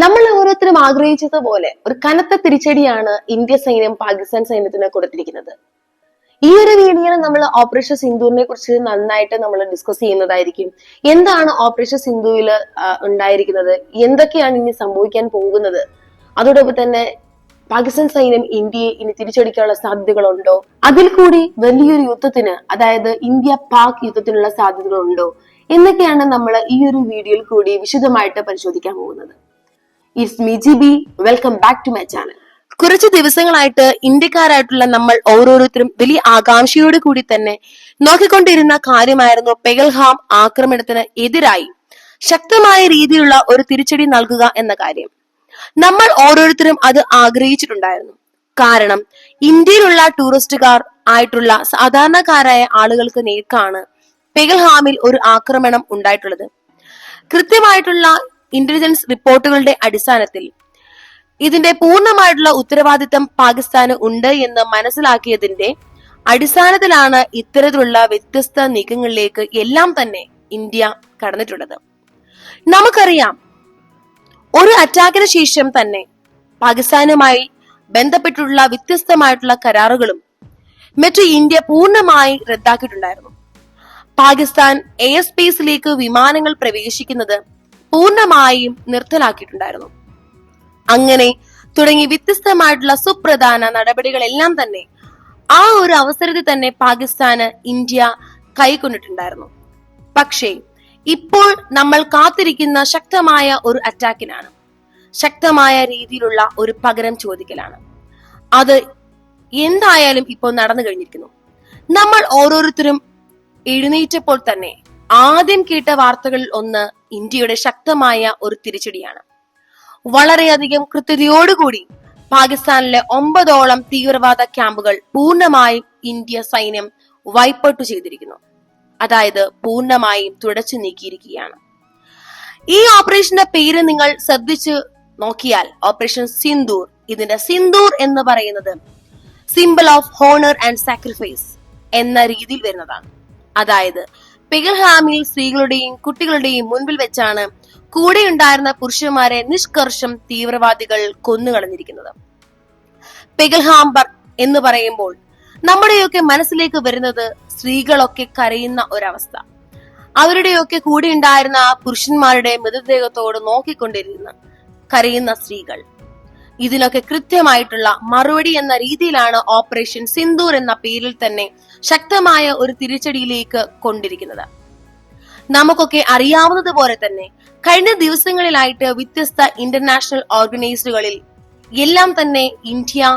നമ്മൾ ഓരോരുത്തരും ആഗ്രഹിച്ചതുപോലെ ഒരു കനത്ത തിരിച്ചടിയാണ് ഇന്ത്യ സൈന്യം പാകിസ്ഥാൻ സൈന്യത്തിന് കൊടുത്തിരിക്കുന്നത്. ഈ ഒരു വീഡിയോയിൽ നമ്മൾ ഓപ്പറേഷൻ സിന്ദൂറിനെ കുറിച്ച് നന്നായിട്ട് നമ്മൾ ഡിസ്കസ് ചെയ്യുന്നതായിരിക്കും. എന്താണ് ഓപ്പറേഷൻ സിന്ദൂരിൽ ഉണ്ടായിരിക്കുന്നത്, എന്തൊക്കെയാണ് ഇനി സംഭവിക്കാൻ പോകുന്നത്, അതോടൊപ്പം തന്നെ പാകിസ്ഥാൻ സൈന്യം ഇന്ത്യയെ ഇനി തിരിച്ചടിക്കാനുള്ള സാധ്യതകളുണ്ടോ, അതിൽ കൂടി വലിയൊരു യുദ്ധത്തിന്, അതായത് ഇന്ത്യ പാക് യുദ്ധത്തിനുള്ള സാധ്യതകളുണ്ടോ എന്നൊക്കെയാണ് നമ്മൾ ഈ ഒരു വീഡിയോയിൽ കൂടി വിശദമായിട്ട് പരിശോധിക്കാൻ പോകുന്നത്. It's me GB. Welcome back to my channel. കുറച്ച് ദിവസങ്ങളായിട്ട് ഇന്ത്യക്കാരായിട്ടുള്ള നമ്മൾ ഓരോരുത്തരും വലിയ ആകാംക്ഷയോട് കൂടി തന്നെ നോക്കിക്കൊണ്ടിരുന്ന കാര്യമായിരുന്നു പെഹൽഗാം ആക്രമണത്തിന് എതിരായി ശക്തമായ രീതിയിലുള്ള ഒരു തിരിച്ചടി നൽകുക എന്ന കാര്യം. നമ്മൾ ഓരോരുത്തരും അത് ആഗ്രഹിച്ചിട്ടുണ്ടായിരുന്നു. കാരണം ഇന്ത്യയിലുള്ള ടൂറിസ്റ്റുകാർ ആയിട്ടുള്ള സാധാരണക്കാരായ ആളുകൾക്ക് നേർക്കാണ് പെഹൽഗാമിൽ ഒരു ആക്രമണം ഉണ്ടായിട്ടുള്ളത്. കൃത്യമായിട്ടുള്ള ഇന്റലിജൻസ് റിപ്പോർട്ടുകളുടെ അടിസ്ഥാനത്തിൽ ഇതിന്റെ പൂർണ്ണമായിട്ടുള്ള ഉത്തരവാദിത്തം പാകിസ്ഥാന് ഉണ്ട് എന്ന് മനസ്സിലാക്കിയതിന്റെ അടിസ്ഥാനത്തിലാണ് ഇത്തരത്തിലുള്ള വ്യത്യസ്ത നീക്കങ്ങളിലേക്ക് എല്ലാം തന്നെ ഇന്ത്യ കടന്നിട്ടുള്ളത്. നമുക്കറിയാം, ഒരു അറ്റാക്കിന് ശേഷം തന്നെ പാകിസ്ഥാനുമായി ബന്ധപ്പെട്ടുള്ള വ്യത്യസ്തമായിട്ടുള്ള കരാറുകളും മറ്റു ഇന്ത്യ പൂർണ്ണമായി റദ്ദാക്കിയിട്ടുണ്ടായിരുന്നു. പാകിസ്ഥാൻ എയർ സ്പേസിലേക്ക് വിമാനങ്ങൾ പ്രവേശിക്കുന്നത് പൂർണ്ണമായും നിർത്തലാക്കിയിട്ടുണ്ടായിരുന്നു. അങ്ങനെ തുടങ്ങി വ്യത്യസ്തമായിട്ടുള്ള സുപ്രധാന നടപടികളെല്ലാം തന്നെ ആ ഒരു അവസരത്തിൽ തന്നെ പാകിസ്ഥാന് ഇന്ത്യ കൈക്കൊണ്ടിട്ടുണ്ടായിരുന്നു. പക്ഷേ ഇപ്പോൾ നമ്മൾ കാത്തിരിക്കുന്ന ശക്തമായ ഒരു അറ്റാക്കിനാണ്, ശക്തമായ രീതിയിലുള്ള ഒരു പകരം ചോദിക്കലാണ്. അത് എന്തായാലും ഇപ്പോൾ നടന്നു കഴിഞ്ഞിരിക്കുന്നു. നമ്മൾ ഓരോരുത്തരും എഴുന്നേറ്റപ്പോൾ തന്നെ ആദ്യം കേട്ട വാർത്തകളിൽ ഒന്ന് ഇന്ത്യയുടെ ശക്തമായ ഒരു തിരിച്ചടിയാണ്. വളരെയധികം കൃത്യതയോടുകൂടി പാകിസ്ഥാനിലെ 9ഓളം തീവ്രവാദ ക്യാമ്പുകൾ പൂർണ്ണമായും ഇന്ത്യ സൈന്യം വൈപ്പ് ഔട്ട് ചെയ്തിരിക്കുന്നു. അതായത് പൂർണ്ണമായും തുടച്ചു നീക്കിയിരിക്കുകയാണ്. ഈ ഓപ്പറേഷന്റെ പേര് നിങ്ങൾ ശ്രദ്ധിച്ചു നോക്കിയാൽ ഓപ്പറേഷൻ സിന്ദൂർ. ഇതിന്റെ സിന്ദൂർ എന്ന് പറയുന്നത് symbol of honour and sacrifice എന്ന രീതിയിൽ വരുന്നതാണ്. അതായത് പെഹൽഗാമിൽ സ്ത്രീകളുടെയും കുട്ടികളുടെയും മുൻപിൽ വെച്ചാണ് കൂടെ ഉണ്ടായിരുന്ന പുരുഷന്മാരെ നിഷ്കർഷം തീവ്രവാദികൾ കൊന്നുകളഞ്ഞിരിക്കുന്നത്. പെഹൽഗാം എന്ന് പറയുമ്പോൾ നമ്മുടെയൊക്കെ മനസ്സിലേക്ക് വരുന്നത് സ്ത്രീകളൊക്കെ കരയുന്ന ഒരവസ്ഥ, അവരുടെയൊക്കെ കൂടെ ഉണ്ടായിരുന്ന പുരുഷന്മാരുടെ മൃതദേഹത്തോട് നോക്കിക്കൊണ്ടിരുന്ന കരയുന്ന സ്ത്രീകൾ. ഇതിനൊക്കെ കൃത്യമായിട്ടുള്ള മറുപടി എന്ന രീതിയിലാണ് ഓപ്പറേഷൻ സിന്ദൂർ എന്ന പേരിൽ തന്നെ ശക്തമായ ഒരു തിരിച്ചടിയിലേക്ക് കൊണ്ടിരിക്കുന്നത്. നമുക്കൊക്കെ അറിയാവുന്നതുപോലെ തന്നെ കഴിഞ്ഞ ദിവസങ്ങളിലായിട്ട് വ്യത്യസ്ത ഇന്റർനാഷണൽ ഓർഗനൈസേഷനുകളിൽ എല്ലാം തന്നെ ഇന്ത്യ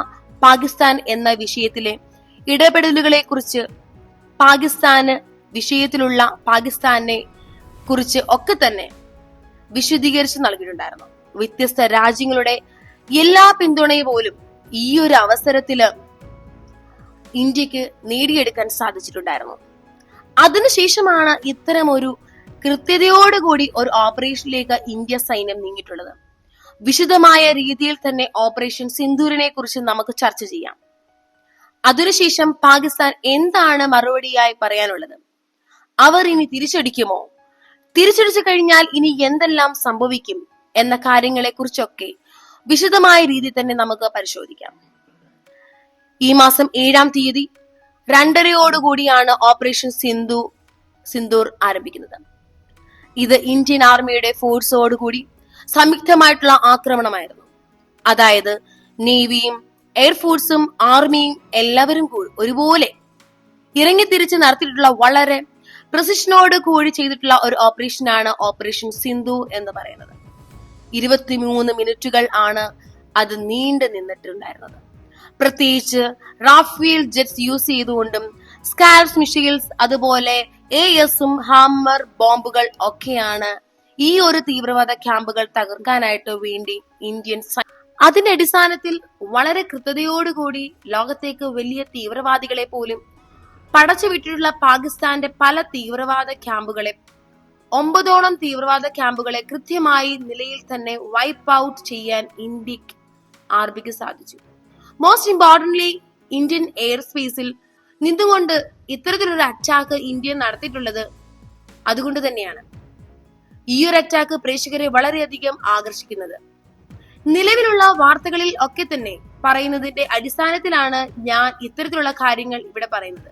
പാകിസ്ഥാൻ എന്ന വിഷയത്തിലെ ഇടപെടലുകളെ കുറിച്ച്, പാകിസ്ഥാന് വിഷയത്തിലുള്ള പാകിസ്ഥാനെ കുറിച്ച് ഒക്കെ തന്നെ വിശദീകരിച്ച് നൽകിയിട്ടുണ്ടായിരുന്നു. വ്യത്യസ്ത രാജ്യങ്ങളുടെ എല്ലാ പിന്തുണയും പോലും ഈ ഒരു അവസരത്തില് ഇന്ത്യക്ക് നേടിയെടുക്കാൻ സാധിച്ചിട്ടുണ്ടായിരുന്നു. അതിനുശേഷമാണ് ഇത്തരം ഒരു കൃത്യതയോടുകൂടി ഒരു ഓപ്പറേഷനിലേക്ക് ഇന്ത്യ സൈന്യം നീങ്ങിയിട്ടുള്ളത്. വിശദമായ രീതിയിൽ തന്നെ ഓപ്പറേഷൻ സിന്ദൂരിനെ കുറിച്ച് നമുക്ക് ചർച്ച ചെയ്യാം. അതിനുശേഷം പാകിസ്ഥാൻ എന്താണ് മറുപടിയായി പറയാനുള്ളത്, അവർ ഇനി തിരിച്ചടിക്കുമോ, തിരിച്ചടിച്ചു കഴിഞ്ഞാൽ ഇനി എന്തെല്ലാം സംഭവിക്കും എന്ന കാര്യങ്ങളെ കുറിച്ചൊക്കെ വിശദമായ രീതിയിൽ തന്നെ നമുക്ക് പരിശോധിക്കാം. ഈ മാസം 7-ാം തീയതി 2:30 ഓപ്പറേഷൻ സിന്ദൂർ ആരംഭിക്കുന്നത്. ഇത് ഇന്ത്യൻ ആർമിയുടെ ഫോഴ്സോടുകൂടി സംയുക്തമായിട്ടുള്ള ആക്രമണമായിരുന്നു. അതായത് നേവിയും എയർഫോഴ്സും ആർമിയും എല്ലാവരും ഒരുപോലെ ഇറങ്ങിത്തിരിച്ച് നടത്തിയിട്ടുള്ള വളരെ പ്രസിഷനോട് കൂടി ചെയ്തിട്ടുള്ള ഒരു ഓപ്പറേഷനാണ് ഓപ്പറേഷൻ സിന്ദൂർ എന്ന് പറയുന്നത്. 23 മിനിറ്റുകൾ ആണ് അത് നീണ്ടു നിന്നിട്ടുണ്ടായിരുന്നത്. പ്രത്യേകിച്ച് റാഫേൽ ജെറ്റ്സ് യൂസ് ചെയ്തുകൊണ്ടും സ്കാൽപ്സ് മിസൈൽസ്, അതുപോലെ AS-ഉം ഹാമർ ബോംബുകൾ ഒക്കെയാണ് ഈ ഒരു തീവ്രവാദ ക്യാമ്പുകൾ തകർക്കാനായിട്ട് വേണ്ടി ഇന്ത്യൻ അതിന്റെ അടിസ്ഥാനത്തിൽ വളരെ കൃത്യതയോടുകൂടി ലോകത്തേക്ക് വലിയ തീവ്രവാദികളെ പോലും പടച്ചുവിട്ടിട്ടുള്ള പാകിസ്ഥാന്റെ പല തീവ്രവാദ ക്യാമ്പുകളെ, 9ഓളം തീവ്രവാദ ക്യാമ്പുകളെ കൃത്യമായി നിലയിൽ തന്നെ വൈപ്പ് ഔട്ട് ചെയ്യാൻ ഇന്ത്യക്ക് ആർമിക്ക് സാധിച്ചു. മോസ്റ്റ് ഇമ്പോർട്ടന്റ്ലി ഇന്ത്യൻ എയർ സ്പേസിൽ നിന്നുകൊണ്ട് ഇത്തരത്തിലൊരു അറ്റാക്ക് ഇന്ത്യ നടത്തിയിട്ടുള്ളത് അതുകൊണ്ട് തന്നെയാണ് ഈ ഒരു അറ്റാക്ക് പ്രേക്ഷകരെ വളരെയധികം ആകർഷിക്കുന്നത്. നിലവിലുള്ള വാർത്തകളിൽ ഒക്കെ തന്നെ പറയുന്നതിന്റെ അടിസ്ഥാനത്തിലാണ് ഞാൻ ഇത്തരത്തിലുള്ള കാര്യങ്ങൾ ഇവിടെ പറയുന്നത്.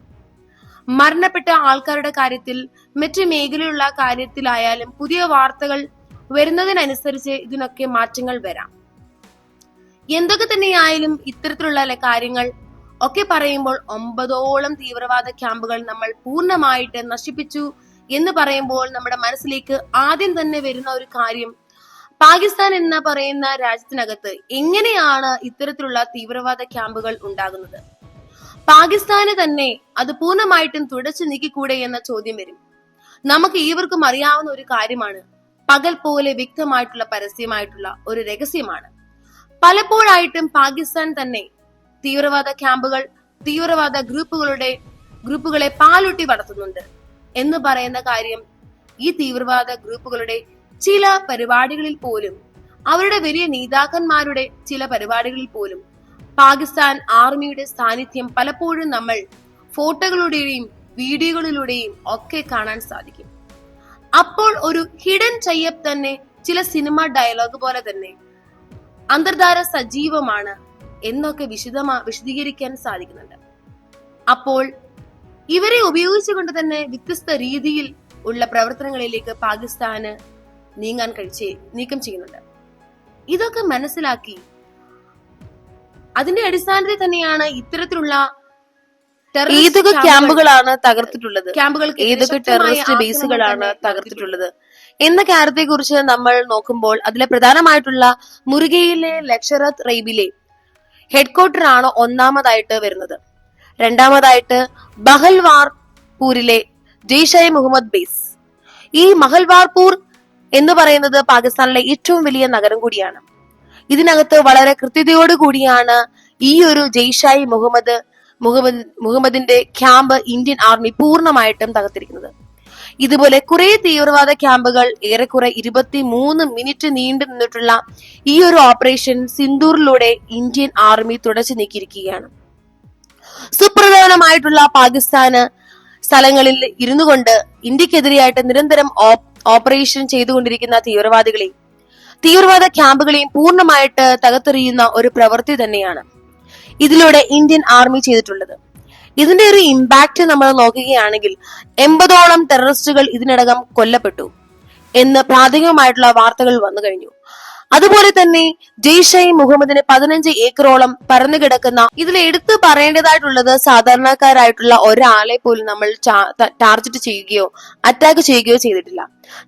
മരണപ്പെട്ട ആൾക്കാരുടെ കാര്യത്തിൽ, മറ്റു മേഖലയുള്ള കാര്യത്തിലായാലും പുതിയ വാർത്തകൾ വരുന്നതിനനുസരിച്ച് ഇതിനൊക്കെ മാറ്റങ്ങൾ വരാം. എന്തൊക്കെ തന്നെയായാലും ഇത്തരത്തിലുള്ള കാര്യങ്ങൾ ഒക്കെ പറയുമ്പോൾ 9ഓളം തീവ്രവാദ ക്യാമ്പുകൾ നമ്മൾ പൂർണ്ണമായിട്ട് നശിപ്പിച്ചു എന്ന് പറയുമ്പോൾ നമ്മുടെ മനസ്സിലേക്ക് ആദ്യം തന്നെ വരുന്ന ഒരു കാര്യം, പാകിസ്ഥാൻ എന്ന് പറയുന്ന രാജ്യത്തിനകത്ത് എങ്ങനെയാണ് ഇത്തരത്തിലുള്ള തീവ്രവാദ ക്യാമ്പുകൾ ഉണ്ടാകുന്നത്? പാകിസ്ഥാന് തന്നെ അത് പൂർണ്ണമായിട്ടും തുടച്ചു നീക്കിക്കൂടെ എന്ന ചോദ്യം വരും. നമുക്ക് ഏവർക്കും അറിയാവുന്ന ഒരു കാര്യമാണ്, പകൽ പോലെ വ്യക്തമായിട്ടുള്ള പരസ്യമായിട്ടുള്ള ഒരു രഹസ്യമാണ്. പലപ്പോഴായിട്ടും പാകിസ്ഥാൻ തന്നെ തീവ്രവാദ ക്യാമ്പുകൾ, തീവ്രവാദ ഗ്രൂപ്പുകളെ പാലൂട്ടി വളർത്തുന്നുണ്ട് എന്ന് പറയുന്ന കാര്യം ഈ തീവ്രവാദ ഗ്രൂപ്പുകളുടെ ചില പരിപാടികളിൽ പോലും, അവരുടെ വലിയ നേതാക്കന്മാരുടെ ചില പരിപാടികളിൽ പോലും പാകിസ്ഥാൻ ആർമിയുടെ സാന്നിധ്യം പലപ്പോഴും നമ്മൾ ഫോട്ടോകളുടെയും വീഡിയോകളിലൂടെയും ഒക്കെ കാണാൻ സാധിക്കും. അപ്പോൾ ഒരു ഹിഡൻ ചയ്യപ്പ് തന്നെ ചില സിനിമ ഡയലോഗ് പോലെ തന്നെ അന്തർധാര സജീവമാണ് എന്നൊക്കെ വിശദീകരിക്കാൻ സാധിക്കുന്നുണ്ട്. അപ്പോൾ ഇവരെ ഉപയോഗിച്ചുകൊണ്ട് തന്നെ വ്യത്യസ്ത രീതിയിൽ ഉള്ള പ്രവർത്തനങ്ങളിലേക്ക് പാകിസ്ഥാന് നീക്കം ചെയ്യുന്നുണ്ട്. ഇതൊക്കെ മനസ്സിലാക്കി അതിന്റെ അടിസ്ഥാനത്തിൽ തന്നെയാണ് ഇത്തരത്തിലുള്ള ഏതൊക്കെ ക്യാമ്പുകളാണ് തകർത്തിട്ടുള്ളത്, ഏതൊക്കെ ടെററിസ്റ്റ് ബേസുകളാണ് തകർത്തിട്ടുള്ളത് എന്ന കാര്യത്തെ കുറിച്ച് നമ്മൾ നോക്കുമ്പോൾ അതിലെ പ്രധാനമായിട്ടുള്ള മുറുകയിലെ ലക്ഷറത്ത് റൈബിലെ ഹെഡ്ക്വാർട്ടർ ആണ് ഒന്നാമതായിട്ട് വരുന്നത്. രണ്ടാമതായിട്ട് ബഹൽവാർപൂരിലെ ജെയ്ഷെ മുഹമ്മദ് ബേസ്. ഈ മഹൽവാർപൂർ എന്ന് പറയുന്നത് പാകിസ്ഥാനിലെ ഏറ്റവും വലിയ നഗരം കൂടിയാണ്. ഇതിനകത്ത് വളരെ കൃത്യതയോട് കൂടിയാണ് ഈ ഒരു ജെയ്ഷെ മുഹമ്മദിന്റെ ക്യാമ്പ് ഇന്ത്യൻ ആർമി പൂർണ്ണമായിട്ടും തകർത്തിരിക്കുന്നത്. ഇതുപോലെ കുറെ തീവ്രവാദ ക്യാമ്പുകൾ ഏറെക്കുറെ 23 മിനിറ്റ് നീണ്ടു നിന്നിട്ടുള്ള ഈ ഒരു ഓപ്പറേഷൻ സിന്ദൂറിലൂടെ ഇന്ത്യൻ ആർമി തുടച്ചു നീക്കിയിരിക്കുകയാണ്. സുപ്രധാനമായിട്ടുള്ള പാകിസ്ഥാന് സ്ഥലങ്ങളിൽ ഇരുന്നു കൊണ്ട് ഇന്ത്യക്കെതിരെയായിട്ട് നിരന്തരം ഓപ്പറേഷൻ ചെയ്തുകൊണ്ടിരിക്കുന്ന തീവ്രവാദ ക്യാമ്പുകളെയും പൂർണ്ണമായിട്ട് തകർത്തെറിയുന്ന ഒരു പ്രവൃത്തി തന്നെയാണ് ഇതിലൂടെ ഇന്ത്യൻ ആർമി ചെയ്തിട്ടുള്ളത്. ഇതിന്റെ ഒരു ഇമ്പാക്ട് നമ്മൾ നോക്കുകയാണെങ്കിൽ 80ഓളം ടെററിസ്റ്റുകൾ ഇതിനകം കൊല്ലപ്പെട്ടു എന്ന് പ്രാഥമികമായിട്ടുള്ള വാർത്തകൾ വന്നു കഴിഞ്ഞു. അതുപോലെ തന്നെ ജെയ്ഷെ മുഹമ്മദിന് 15 ഏക്കറോളം പരന്നു കിടക്കുന്ന, ഇതിൽ എടുത്തു പറയേണ്ടതായിട്ടുള്ളത് സാധാരണക്കാരായിട്ടുള്ള ഒരാളെ പോലും നമ്മൾ ടാർഗറ്റ് ചെയ്യുകയോ അറ്റാക്ക് ചെയ്യുകയോ ചെയ്തിട്ടില്ല.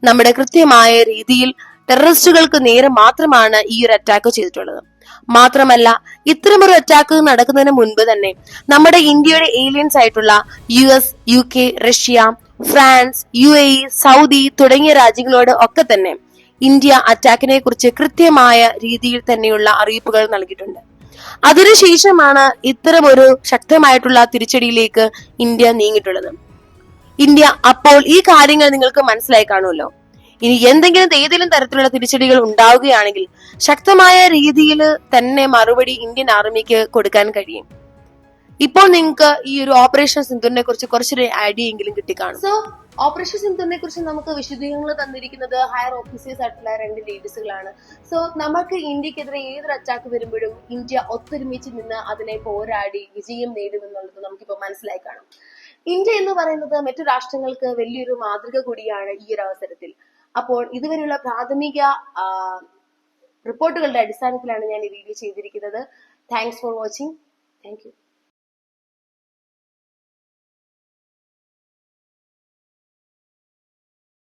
നമ്മുടെ കൃത്യമായ രീതിയിൽ ടെററിസ്റ്റുകൾക്ക് നേരെ മാത്രമാണ് ഈ ഒരു അറ്റാക്ക് ചെയ്തിട്ടുള്ളത്. മാത്രമല്ല, ഇത്തരമൊരു അറ്റാക്ക് നടക്കുന്നതിന് മുൻപ് തന്നെ നമ്മുടെ ഇന്ത്യയുടെ ഏലിയൻസ് ആയിട്ടുള്ള US, UK, Russia, France, UAE, Saudi തുടങ്ങിയ രാജ്യങ്ങളോട് ഒക്കെ തന്നെ ഇന്ത്യ അറ്റാക്കിനെ കുറിച്ച് കൃത്യമായ രീതിയിൽ തന്നെയുള്ള അറിയിപ്പുകൾ നൽകിയിട്ടുണ്ട്. അതിനുശേഷമാണ് ഇത്തരം ഒരു ശക്തമായിട്ടുള്ള തിരിച്ചടിയിലേക്ക് ഇന്ത്യ നീങ്ങിയിട്ടുള്ളത്. അപ്പോൾ ഈ കാര്യങ്ങൾ നിങ്ങൾക്ക് മനസ്സിലായി കാണുമല്ലോ. ഇനി ഏതെങ്കിലും തരത്തിലുള്ള തിരിച്ചടികൾ ഉണ്ടാവുകയാണെങ്കിൽ ശക്തമായ രീതിയിൽ തന്നെ മറുപടി ഇന്ത്യൻ ആർമിക്ക് കൊടുക്കാൻ കഴിയും. ഇപ്പോൾ നിങ്ങൾക്ക് ഈ ഒരു ഓപ്പറേഷൻ സിന്ദൂറിനെ കുറിച്ച് കുറച്ചൊരു ഐഡിയ എങ്കിലും കിട്ടിക്കാണും. സോ ഓപ്പറേഷൻ സിന്ദൂറിനെ കുറിച്ച് നമുക്ക് വിശദീകരണങ്ങൾ തന്നിരിക്കുന്നത് ഹയർ ഓഫീസേഴ്സ് ആയിട്ടുള്ള 2 ലീഡേഴ്സുകളാണ്. സോ നമുക്ക് ഇന്ത്യക്കെതിരെ ഏതൊരു അറ്റാക്ക് വരുമ്പോഴും ഇന്ത്യ ഒത്തൊരുമിച്ച് നിന്ന് അതിനെ പോരാടി വിജയം നേടുമെന്നുള്ളത് നമുക്കിപ്പോൾ മനസ്സിലായി കാണും. ഇന്ത്യ എന്ന് പറയുന്നത് മറ്റു രാഷ്ട്രങ്ങൾക്ക് വലിയൊരു മാതൃക കൂടിയാണ് ഈ ഒരു അവസരത്തിൽ. അപ്പോൾ ഇതുവരെയുള്ള പ്രാഥമിക റിപ്പോർട്ടുകളുടെ അടിസ്ഥാനത്തിലാണ് ഞാൻ ഈ വീഡിയോ ചെയ്തിരിക്കുന്നത്. Thanks for watching. Thank you.